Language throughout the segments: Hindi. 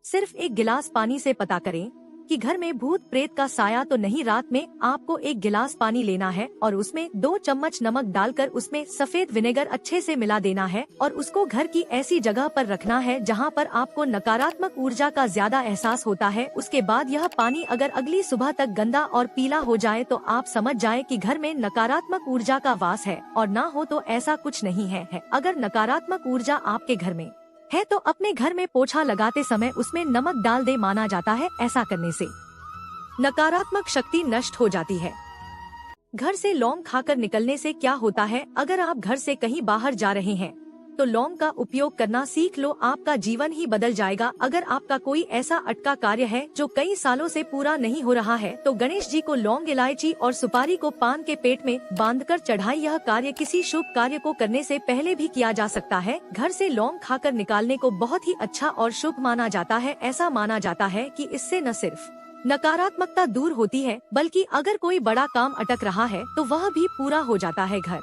सिर्फ एक गिलास पानी से पता करें कि घर में भूत प्रेत का साया तो नहीं। रात में आपको एक गिलास पानी लेना है और उसमें 2 चम्मच नमक डालकर उसमें सफेद विनेगर अच्छे से मिला देना है और उसको घर की ऐसी जगह पर रखना है जहां पर आपको नकारात्मक ऊर्जा का ज्यादा एहसास होता है। उसके बाद यह पानी अगर अगली सुबह तक गंदा और पीला हो जाए तो आप समझ जाए कि घर में नकारात्मक ऊर्जा का वास है, और ना हो तो ऐसा कुछ नहीं है। अगर नकारात्मक ऊर्जा आपके घर में है तो अपने घर में पोछा लगाते समय उसमें नमक डाल दे। माना जाता है ऐसा करने से नकारात्मक शक्ति नष्ट हो जाती है। घर से लौंग खाकर निकलने से क्या होता है? अगर आप घर से कहीं बाहर जा रहे हैं तो लौंग का उपयोग करना सीख लो, आपका जीवन ही बदल जाएगा। अगर आपका कोई ऐसा अटका कार्य है जो कई सालों से पूरा नहीं हो रहा है तो गणेश जी को लौंग, इलायची और सुपारी को पान के पेट में बांधकर चढ़ाई। यह कार्य किसी शुभ कार्य को करने से पहले भी किया जा सकता है। घर से लौंग खाकर निकालने को बहुत ही अच्छा और शुभ माना जाता है। ऐसा माना जाता है कि इससे न सिर्फ नकारात्मकता दूर होती है बल्कि अगर कोई बड़ा काम अटक रहा है तो वह भी पूरा हो जाता है। घर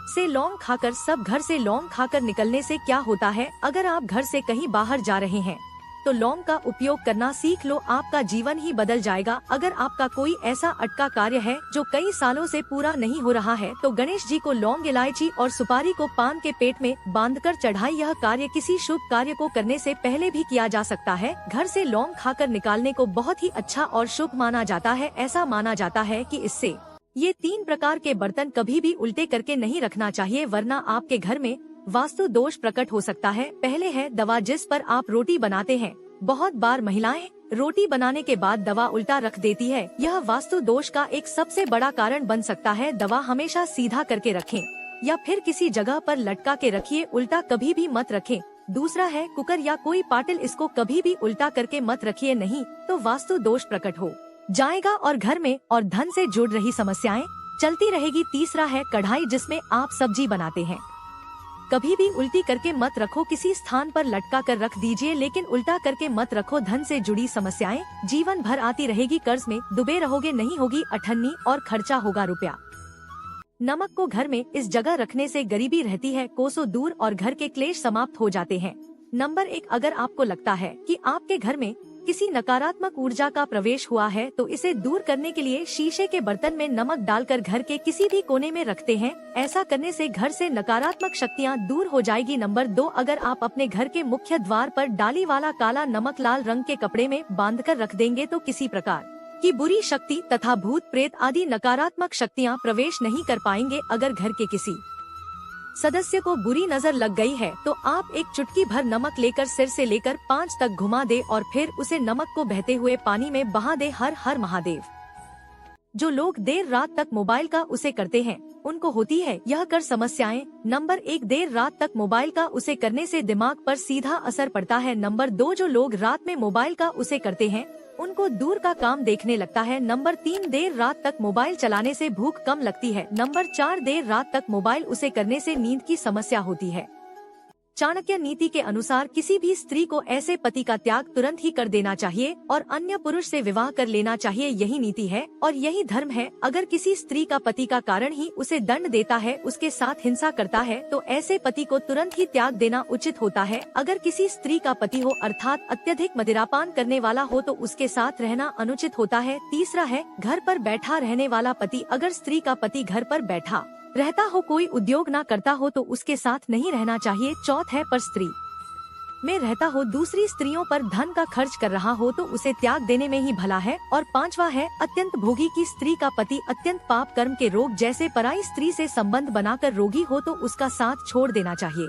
से लौंग खाकर सब घर से लौंग खाकर निकलने से क्या होता है? अगर आप घर से कहीं बाहर जा रहे हैं तो लौंग का उपयोग करना सीख लो, आपका जीवन ही बदल जाएगा। अगर आपका कोई ऐसा अटका कार्य है जो कई सालों से पूरा नहीं हो रहा है तो गणेश जी को लौंग, इलायची और सुपारी को पान के पेट में बांधकर चढ़ाई। यह कार्य किसी शुभ कार्य को करने से पहले भी किया जा सकता है। घर से लौंग खाकर निकालने को बहुत ही अच्छा और शुभ माना जाता है। ऐसा माना जाता है कि इससे ये 3 प्रकार के बर्तन कभी भी उल्टे करके नहीं रखना चाहिए, वरना आपके घर में वास्तु दोष प्रकट हो सकता है। पहले है दवा, जिस पर आप रोटी बनाते हैं। बहुत बार महिलाएं रोटी बनाने के बाद दवा उल्टा रख देती है। यह वास्तु दोष का एक सबसे बड़ा कारण बन सकता है। दवा हमेशा सीधा करके रखें या फिर किसी जगह पर लटका के रखिए, उल्टा कभी भी मत रखें। दूसरा है कुकर या कोई पाटिल, इसको कभी भी उल्टा करके मत रखिए, नहीं तो वास्तु दोष प्रकट हो जाएगा और घर में और धन से जुड़ रही समस्याएं चलती रहेगी। तीसरा है कढ़ाई, जिसमें आप सब्जी बनाते हैं। कभी भी उल्टी करके मत रखो, किसी स्थान पर लटका कर रख दीजिए, लेकिन उल्टा करके मत रखो। धन से जुड़ी समस्याएं जीवन भर आती रहेगी। कर्ज में डूबे रहोगे, नहीं होगी अठन्नी और खर्चा होगा रुपया। नमक को घर में इस जगह रखने से गरीबी रहती है कोसों दूर और घर के क्लेश समाप्त हो जाते हैं। नंबर 1, अगर आपको लगता है कि आपके घर में किसी नकारात्मक ऊर्जा का प्रवेश हुआ है तो इसे दूर करने के लिए शीशे के बर्तन में नमक डालकर घर के किसी भी कोने में रखते हैं। ऐसा करने से घर से नकारात्मक शक्तियां दूर हो जाएगी। नंबर 2, अगर आप अपने घर के मुख्य द्वार पर डाली वाला काला नमक लाल रंग के कपड़े में बांधकर रख देंगे तो किसी प्रकार की बुरी शक्ति तथा भूत प्रेत आदि नकारात्मक शक्तियां प्रवेश नहीं कर पाएंगे। अगर घर के किसी सदस्य को बुरी नजर लग गई है तो आप एक चुटकी भर नमक लेकर सिर से लेकर 5 तक घुमा दे और फिर उसे नमक को बहते हुए पानी में बहा दे। हर हर महादेव। जो लोग देर रात तक मोबाइल का उसे करते हैं उनको होती है यह कर समस्याएं। नंबर 1, देर रात तक मोबाइल का उसे करने से दिमाग पर सीधा असर पड़ता है। नंबर 2, जो लोग रात में मोबाइल का उसे करते हैं उनको दूर का काम देखने लगता है। नंबर 3, देर रात तक मोबाइल चलाने से भूख कम लगती है। नंबर 4, देर रात तक मोबाइल उसे करने से नींद की समस्या होती है। चाणक्य नीति के अनुसार किसी भी स्त्री को ऐसे पति का त्याग तुरंत ही कर देना चाहिए और अन्य पुरुष से विवाह कर लेना चाहिए। यही नीति है और यही धर्म है। अगर किसी स्त्री का पति का कारण ही उसे दंड देता है, उसके साथ हिंसा करता है, तो ऐसे पति को तुरंत ही त्याग देना उचित होता है। अगर किसी स्त्री का पति हो अर्थात अत्यधिक मदिरापान करने वाला हो तो उसके साथ रहना अनुचित होता है। तीसरा है घर पर बैठा रहने वाला पति। अगर स्त्री का पति घर पर बैठा रहता हो, कोई उद्योग ना करता हो तो उसके साथ नहीं रहना चाहिए। चौथ है पर स्त्री में रहता हो, दूसरी स्त्रियों पर धन का खर्च कर रहा हो तो उसे त्याग देने में ही भला है। और 5वां है अत्यंत भोगी की स्त्री का पति अत्यंत पाप कर्म के रोग जैसे पराई स्त्री से संबंध बनाकर रोगी हो तो उसका साथ छोड़ देना चाहिए।